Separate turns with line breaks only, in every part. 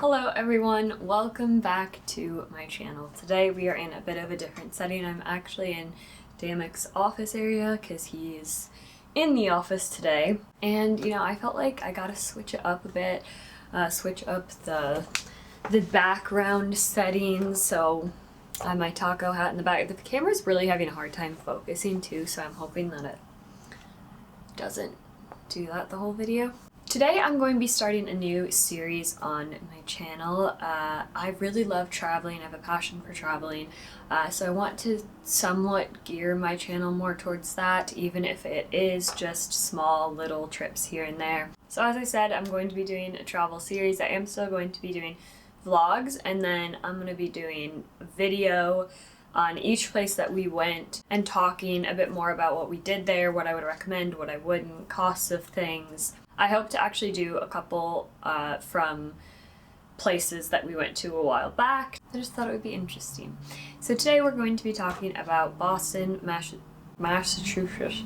Hello everyone, welcome back to my channel. Today we are in a bit of a different setting. I'm actually in Damek's office area because he's in the office today. And I felt like I gotta switch it up a bit, switch up the background settings. So I have my taco hat in the back. The camera's really having a hard time focusing too, so I'm hoping that it doesn't do that the whole video. Today I'm going to be starting a new series on my channel. I really love traveling. I have a passion for traveling, so I want to somewhat gear my channel more towards that, even if it is just small little trips here and there. So as I said, I'm going to be doing a travel series. I am still going to be doing vlogs, and then I'm going to be doing a video on each place that we went and talking a bit more about what we did there, what I would recommend, what I wouldn't, costs of things. I hope to actually do a couple from places that we went to a while back. I just thought it would be interesting. So today we're going to be talking about Boston, Massachusetts.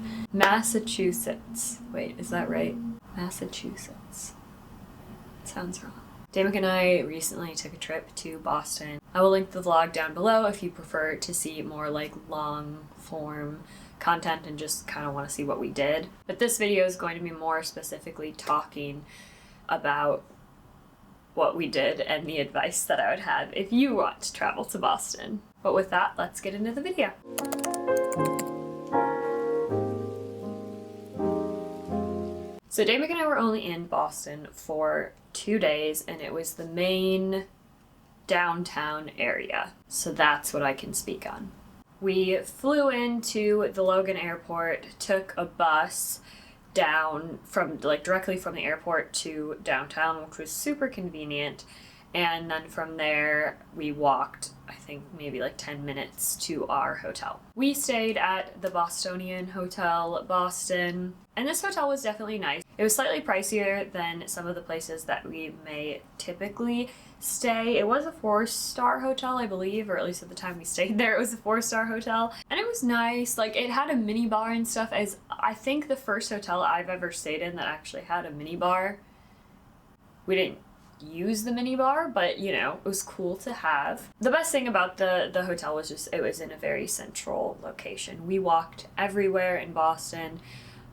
Wait, is that right? Massachusetts. Sounds wrong. Damek and I recently took a trip to Boston. I will link the vlog down below if you prefer to see more like long form content and just kind of want to see what we did. But this video is going to be more specifically talking about what we did and the advice that I would have if you want to travel to Boston. But with that, let's get into the video. So Damek and I were only in Boston for 2 days, and it was the main downtown area. So that's what I can speak on. We flew into the Logan airport, took a bus down from directly from the airport to downtown, which was super convenient. And then from there, we walked, I think maybe like 10 minutes to our hotel. We stayed at the Bostonian Hotel, Boston, and this hotel was definitely nice. It was slightly pricier than some of the places that we may typically stay. It was a 4-star hotel, I believe, or at least at the time we stayed there, it was a 4-star hotel. And it was nice. Like, it had a mini bar and stuff, as I think the first hotel I've ever stayed in that actually had a mini bar. We didn't use the mini bar, but it was cool to have. The best thing about the hotel was just it was in a very central location. We walked everywhere in Boston,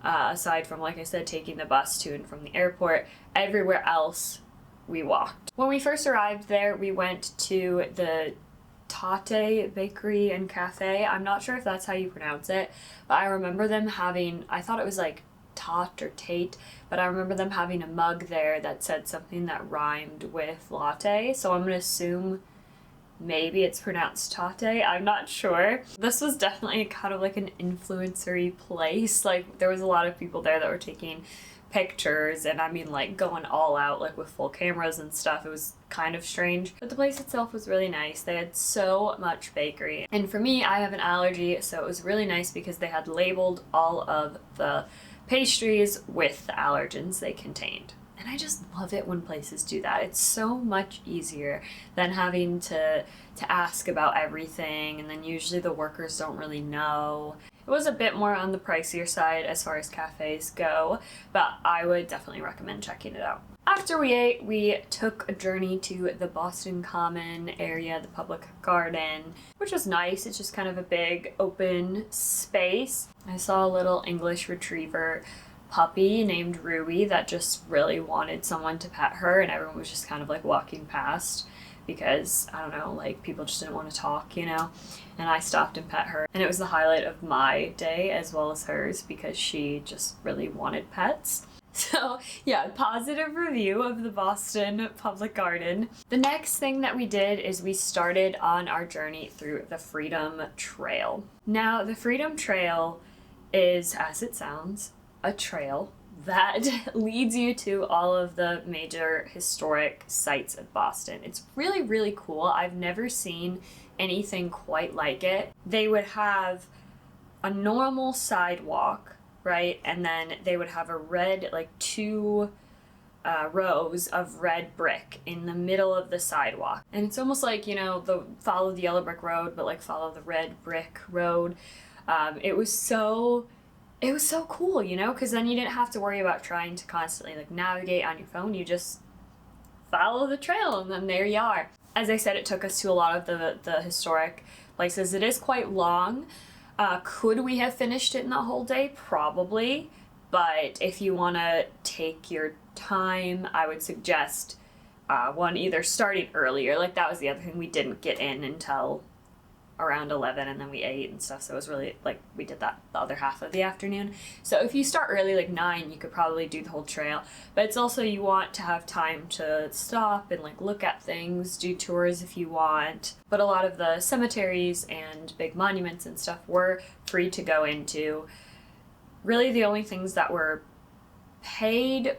aside from, like I said, taking the bus to and from the airport. Everywhere else we walked. When we first arrived there, we went to the Tate Bakery and Cafe. I'm not sure if that's how you pronounce it, but I remember them having, I thought it was like Tot or Tate, but I remember them having a mug there that said something that rhymed with latte, so I'm gonna assume maybe it's pronounced Tate. I'm not sure. This was definitely kind of like an influencer-y place. Like, there was a lot of people there that were taking pictures, and I mean, like, going all out, like, with full cameras and stuff. It was kind of strange, but the place itself was really nice. They had so much bakery, and for me, I have an allergy, so it was really nice because they had labeled all of the pastries with the allergens they contained. And I just love it when places do that. It's so much easier than having to ask about everything, and then usually the workers don't really know. It was a bit more on the pricier side as far as cafes go, but I would definitely recommend checking it out. After we ate, we took a journey to the Boston Common area, the public garden, which was nice. It's just kind of a big open space. I saw a little English retriever puppy named Ruby that just really wanted someone to pet her, and everyone was just kind of like walking past because, I don't know, like, people just didn't want to talk, and I stopped and pet her. And it was the highlight of my day as well as hers because she just really wanted pets. So yeah, positive review of the Boston Public Garden. The next thing that we did is we started on our journey through the Freedom Trail. Now, the Freedom Trail is, as it sounds, a trail that leads you to all of the major historic sites of Boston. It's really, really cool. I've never seen anything quite like it. They would have a normal sidewalk, right? And then they would have a red, like 2 rows of red brick in the middle of the sidewalk. And it's almost like, the follow the yellow brick road, but like follow the red brick road. It was so cool, because then you didn't have to worry about trying to constantly like navigate on your phone. You just follow the trail, and then there you are. As I said, it took us to a lot of the historic places. It is quite long. Could we have finished it in the whole day? Probably. But if you want to take your time, I would suggest either starting earlier. Like, that was the other thing. We didn't get in until around 11, and then we ate and stuff, so it was really, like, we did that the other half of the afternoon. So if you start early, like 9, you could probably do the whole trail. But it's also, you want to have time to stop and, like, look at things, do tours if you want. But a lot of the cemeteries and big monuments and stuff were free to go into. Really, the only things that were paid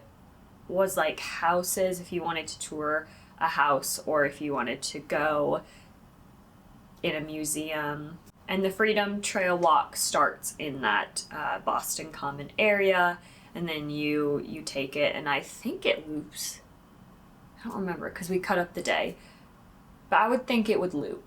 was, like, houses, if you wanted to tour a house, or if you wanted to go in a museum. And the Freedom Trail walk starts in that Boston Common area, and then you take it, and I think it loops. I don't remember because we cut up the day, but I would think it would loop.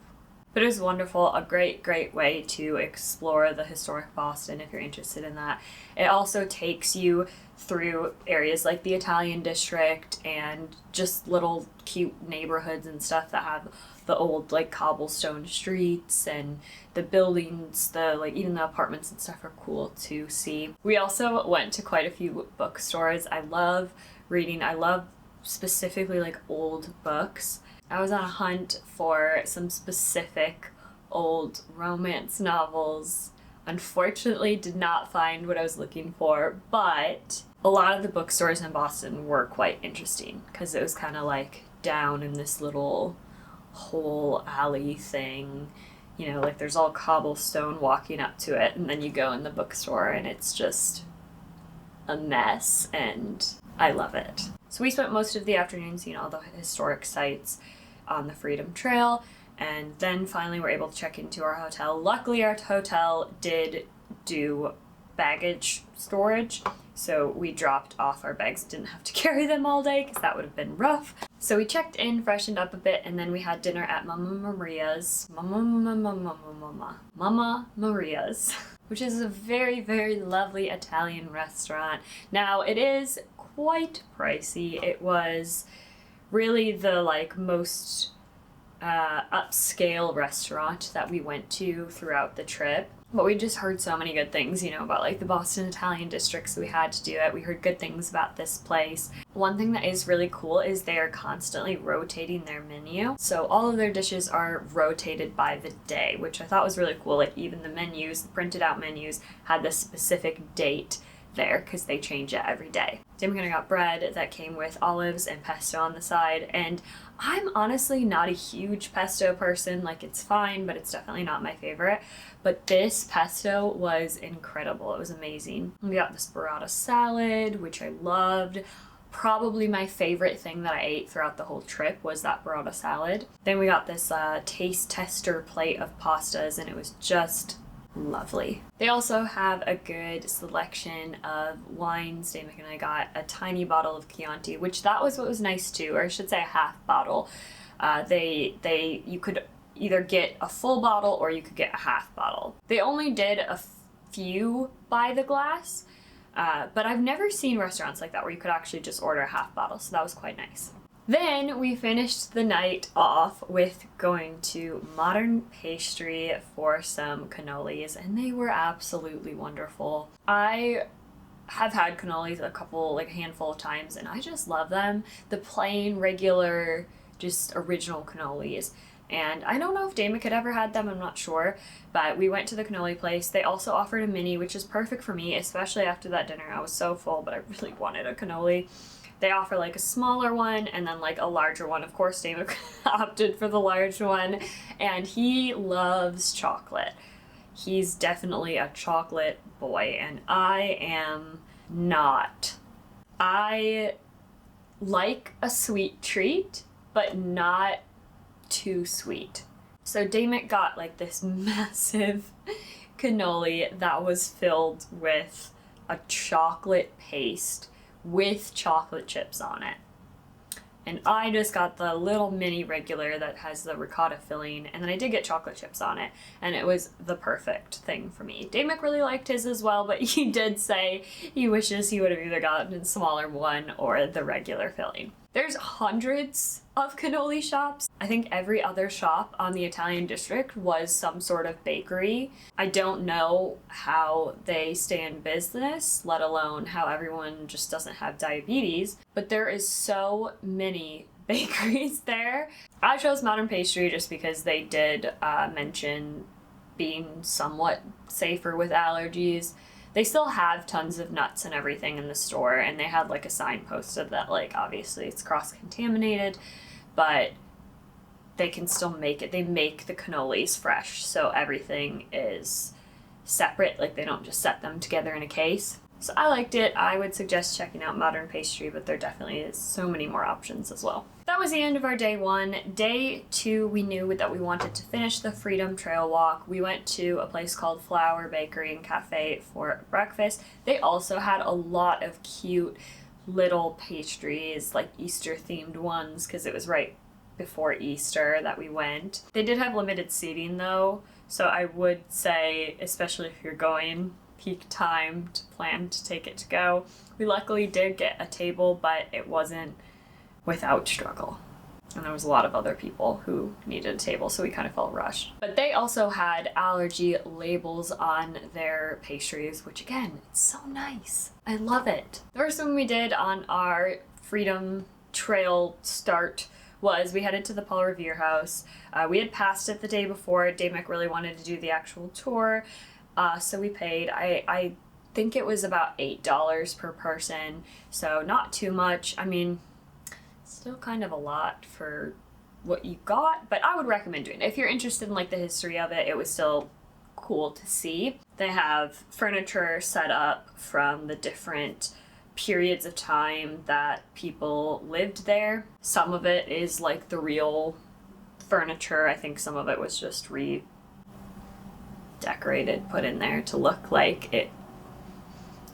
But it was wonderful, a great way to explore the historic Boston if you're interested in that. It also takes you through areas like the Italian district and just little cute neighborhoods and stuff that have the old, like, cobblestone streets, and the buildings, the, like, even the apartments and stuff are cool to see. We also went to quite a few bookstores. I love reading. I love specifically, like, old books. I was on a hunt for some specific old romance novels. Unfortunately, did not find what I was looking for, but a lot of the bookstores in Boston were quite interesting because it was kind of like down in this little whole alley thing, you know, like there's all cobblestone walking up to it, and then you go in the bookstore and it's just a mess, and I love it. So we spent most of the afternoon seeing all the historic sites on the Freedom Trail, and then finally we're able to check into our hotel. Luckily, our hotel did do baggage storage, so we dropped off our bags, didn't have to carry them all day because that would have been rough. So we checked in, freshened up a bit, and then we had dinner at Mama Maria's, which is a very lovely Italian restaurant. Now, it is quite pricey. It was really the, like, most upscale restaurant that we went to throughout the trip. But we just heard so many good things, you know, about, like, the Boston Italian district, so we had to do it. We heard good things about this place. One thing that is really cool is they are constantly rotating their menu. So all of their dishes are rotated by the day, which I thought was really cool. Like, even the menus, the printed out menus, had the specific date there because they change it every day. Damon and I got bread that came with olives and pesto on the side, and I'm honestly not a huge pesto person. Like, it's fine, but it's definitely not my favorite. But this pesto was incredible. It was amazing. We got this burrata salad, which I loved. Probably my favorite thing that I ate throughout the whole trip was that burrata salad. Then we got this taste tester plate of pastas, and it was just lovely. They also have a good selection of wines. Damick and I got a tiny bottle of Chianti, which that was what was nice too, or I should say a half bottle. You could either get a full bottle or you could get a half bottle. They only did a few by the glass, but I've never seen restaurants like that where you could actually just order a half bottle, so that was quite nice. Then we finished the night off with going to Modern Pastry for some cannolis, and they were absolutely wonderful. I have had cannolis a handful of times, and I just love them. The plain, regular, just original cannolis. And I don't know if Damick had ever had them, I'm not sure, but we went to the cannoli place. They also offered a mini, which is perfect for me, especially after that dinner. I was so full, but I really wanted a cannoli. They offer, like, a smaller one and then, like, a larger one. Of course, Damick opted for the large one, and he loves chocolate. He's definitely a chocolate boy, and I am not. I like a sweet treat, but not too sweet. So Damick got, like, this massive cannoli that was filled with a chocolate paste with chocolate chips on it. And I just got the little mini regular that has the ricotta filling, and then I did get chocolate chips on it, and it was the perfect thing for me. Damick really liked his as well, but he did say he wishes he would have either gotten a smaller one or the regular filling. There's hundreds of cannoli shops. I think every other shop on the Italian district was some sort of bakery. I don't know how they stay in business, let alone how everyone just doesn't have diabetes, but there is so many bakeries there. I chose Modern Pastry just because they did mention being somewhat safer with allergies. They still have tons of nuts and everything in the store, and they had like a sign posted that like obviously it's cross-contaminated, but they can still make it. They make the cannolis fresh, so everything is separate, like they don't just set them together in a case. So I liked it. I would suggest checking out Modern Pastry, but there definitely is so many more options as well. That was the end of our day 1. Day 2, we knew that we wanted to finish the Freedom Trail walk. We went to a place called Flower Bakery and Cafe for breakfast. They also had a lot of cute little pastries, like Easter themed ones, because it was right before Easter that we went. They did have limited seating though, so I would say, especially if you're going peak time, to plan to take it to go. We luckily did get a table, but it wasn't without struggle. And there was a lot of other people who needed a table, so we kind of felt rushed. But they also had allergy labels on their pastries, which again, it's so nice. I love it. The first thing we did on our Freedom Trail start was we headed to the Paul Revere house. We had passed it the day before. Damick really wanted to do the actual tour, so we paid. I think it was about $8 per person, so not too much. I mean, still kind of a lot for what you got, but I would recommend doing it. If you're interested in like the history of it, it was still cool to see. They have furniture set up from the different periods of time that people lived there. Some of it is like the real furniture. I think some of it was just redecorated, put in there to look like it.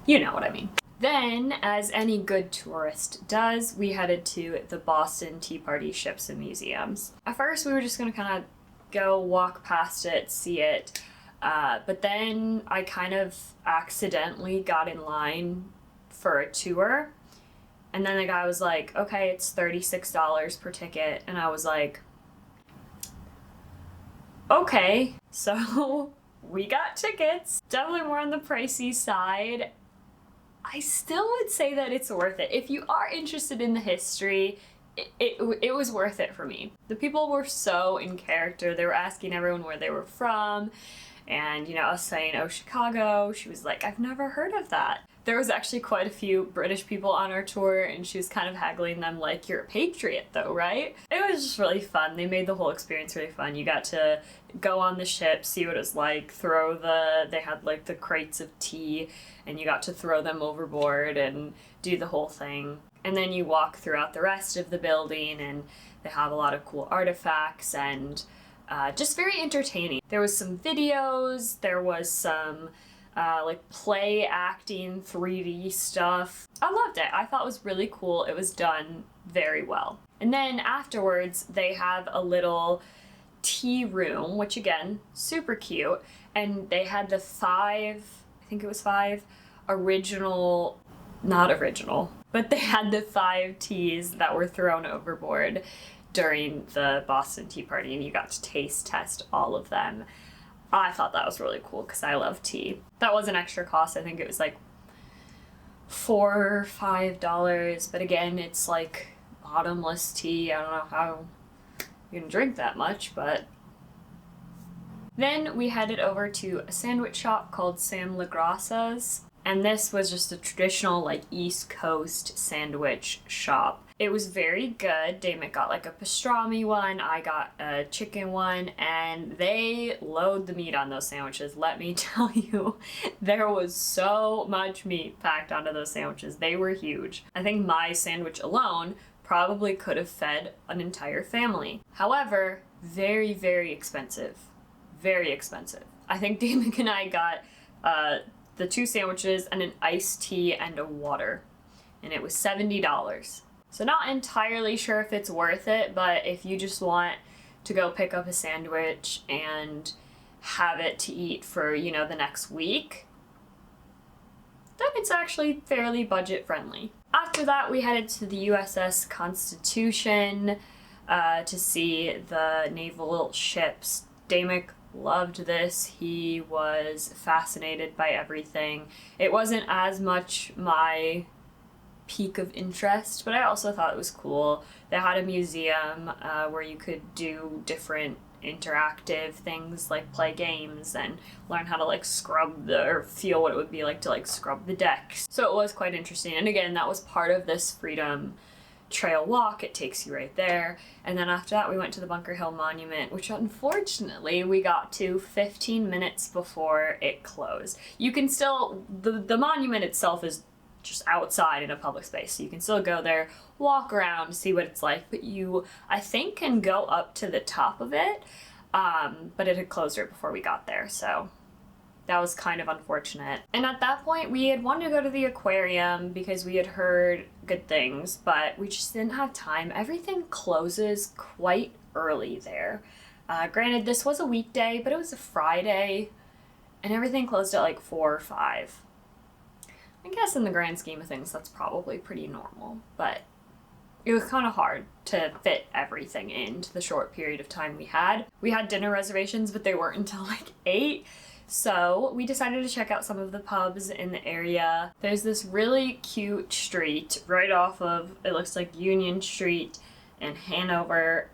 You know what I mean. Then, as any good tourist does, we headed to the Boston Tea Party Ships and Museums. At first, we were just gonna kind of go walk past it, see it, but then I kind of accidentally got in line for a tour, and then the guy was like, okay, it's $36 per ticket, and I was like, okay. So we got tickets, definitely more on the pricey side. I still would say that it's worth it. If you are interested in the history, it was worth it for me. The people were so in character. They were asking everyone where they were from, and I was saying, oh, Chicago. She was like, I've never heard of that. There was actually quite a few British people on our tour, and she was kind of haggling them like, you're a patriot though, right? It was just really fun. They made the whole experience really fun. You got to go on the ship, see what it was like, they had like the crates of tea, and you got to throw them overboard and do the whole thing. And then you walk throughout the rest of the building, and they have a lot of cool artifacts and just very entertaining. There was some videos, there was some like play acting 3D stuff. I loved it. I thought it was really cool. It was done very well. And then afterwards, they have a little tea room, which again, super cute. And they had the 5 original, not original, but they had the 5 teas that were thrown overboard during the Boston Tea Party, and you got to taste test all of them. I thought that was really cool because I love tea. That was an extra cost. I think it was like $4 or $5, but again, it's like bottomless tea. I don't know how you can drink that much, but... Then we headed over to a sandwich shop called Sam LaGrassa's, and this was just a traditional like East Coast sandwich shop. It was very good. Damick got like a pastrami one, I got a chicken one, and they load the meat on those sandwiches. Let me tell you, there was so much meat packed onto those sandwiches. They were huge. I think my sandwich alone probably could have fed an entire family. However, very, very expensive. Very expensive. I think Damick and I got the 2 sandwiches and an iced tea and a water, and it was $70. So not entirely sure if it's worth it, but if you just want to go pick up a sandwich and have it to eat for, the next week, then it's actually fairly budget friendly. After that, we headed to the USS Constitution to see the naval ships. Damick loved this. He was fascinated by everything. It wasn't as much my peak of interest, but I also thought it was cool. They had a museum where you could do different interactive things like play games and learn how to like scrub or feel what it would be like to like scrub the decks. So it was quite interesting. And again, that was part of this Freedom Trail walk. It takes you right there. And then after that, we went to the Bunker Hill Monument, which unfortunately we got to 15 minutes before it closed. You can still, the monument itself is just outside in a public space, so you can still go there, walk around, see what it's like, but you, I think, can go up to the top of it, but it had closed right before we got there, so that was kind of unfortunate. And at that point, we had wanted to go to the aquarium because we had heard good things, but we just didn't have time. Everything closes quite early there. Granted, this was a weekday, but it was a Friday, and everything closed at like 4 or 5. I guess in the grand scheme of things, that's probably pretty normal, but it was kind of hard to fit everything into the short period of time we had. We had dinner reservations, but they weren't until like 8, so we decided to check out some of the pubs in the area. There's this really cute street right off of, it looks like Union Street in Hanover.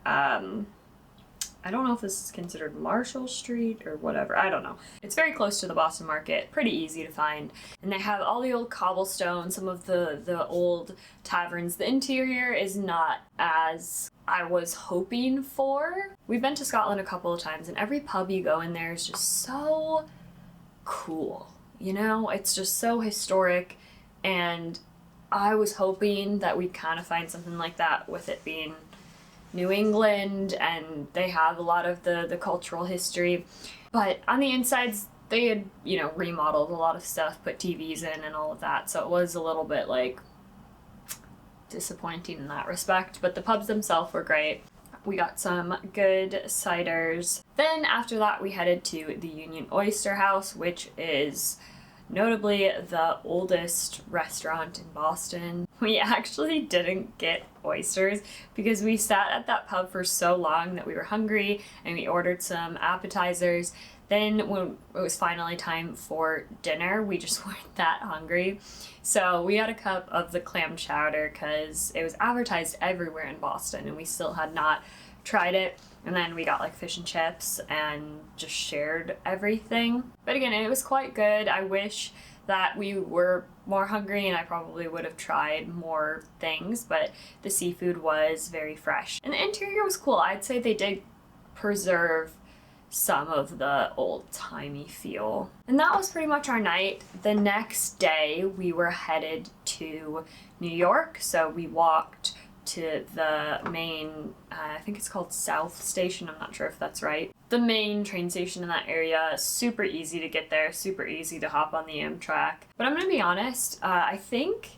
I don't know if this is considered Marshall Street or whatever. I don't know. It's very close to the Boston Market, pretty easy to find. And they have all the old cobblestone, some of the old taverns. The interior is not as I was hoping for. We've been to Scotland a couple of times, and every pub you go in there is just so cool. You know, it's just so historic, and I was hoping that we'd kind of find something like that with it being New England, and they have a lot of the cultural history. But on the insides, they had, you know, remodeled a lot of stuff, put TVs in and all of that, so it was a little bit, like, disappointing in that respect. But the pubs themselves were great. We got some good ciders. Then after that, we headed to the Union Oyster House, which is notably the oldest restaurant in Boston. We actually didn't get oysters because we sat at that pub for so long that we were hungry, and we ordered some appetizers. Then when it was finally time for dinner, we just weren't that hungry. So we had a cup of the clam chowder because it was advertised everywhere in Boston and we still had not tried it. And then we got like fish and chips and just shared everything. But again, it was quite good. I wish that we were more hungry and I probably would have tried more things, but the seafood was very fresh. And the interior was cool. I'd say they did preserve some of the old-timey feel. And that was pretty much our night. The next day, we were headed to New York, so we walked to the main, I think it's called South Station, I'm not sure if that's right. The main train station in that area, super easy to get there, super easy to hop on the Amtrak. But I'm gonna be honest, I think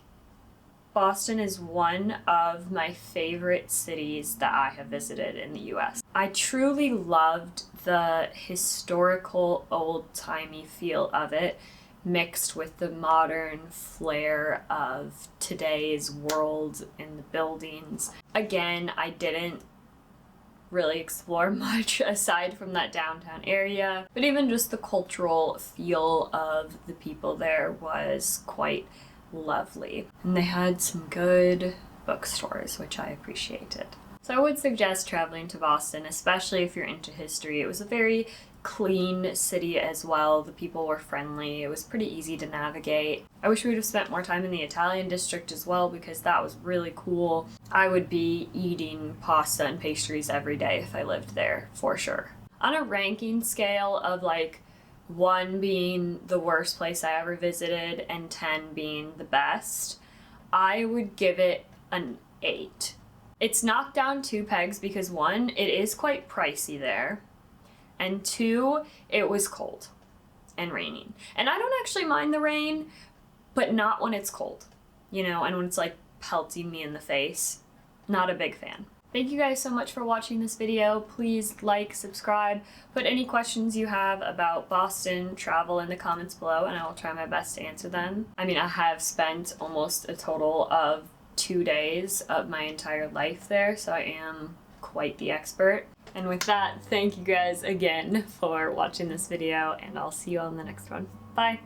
Boston is one of my favorite cities that I have visited in the US. I truly loved the historical, old-timey feel of it, mixed with the modern flair of today's world in the buildings. Again, I didn't really explore much aside from that downtown area, but even just the cultural feel of the people there was quite lovely. And they had some good bookstores, which I appreciated. So I would suggest traveling to Boston, especially if you're into history. It was a very clean city as well. The people were friendly. It was pretty easy to navigate. I wish we would have spent more time in the Italian district as well because that was really cool. I would be eating pasta and pastries every day if I lived there, for sure. On a ranking scale of like 1 being the worst place I ever visited and 10 being the best, I would give it an 8. It's knocked down 2 pegs because 1, it is quite pricey there, and 2, it was cold and raining. And I don't actually mind the rain, but not when it's cold, you know, and when it's like pelting me in the face. Not a big fan. Thank you guys so much for watching this video. Please like, subscribe, put any questions you have about Boston travel in the comments below, and I will try my best to answer them. I mean, I have spent almost a total of 2 days of my entire life there, so I am quite the expert. And with that, thank you guys again for watching this video, and I'll see you all in the next one. Bye!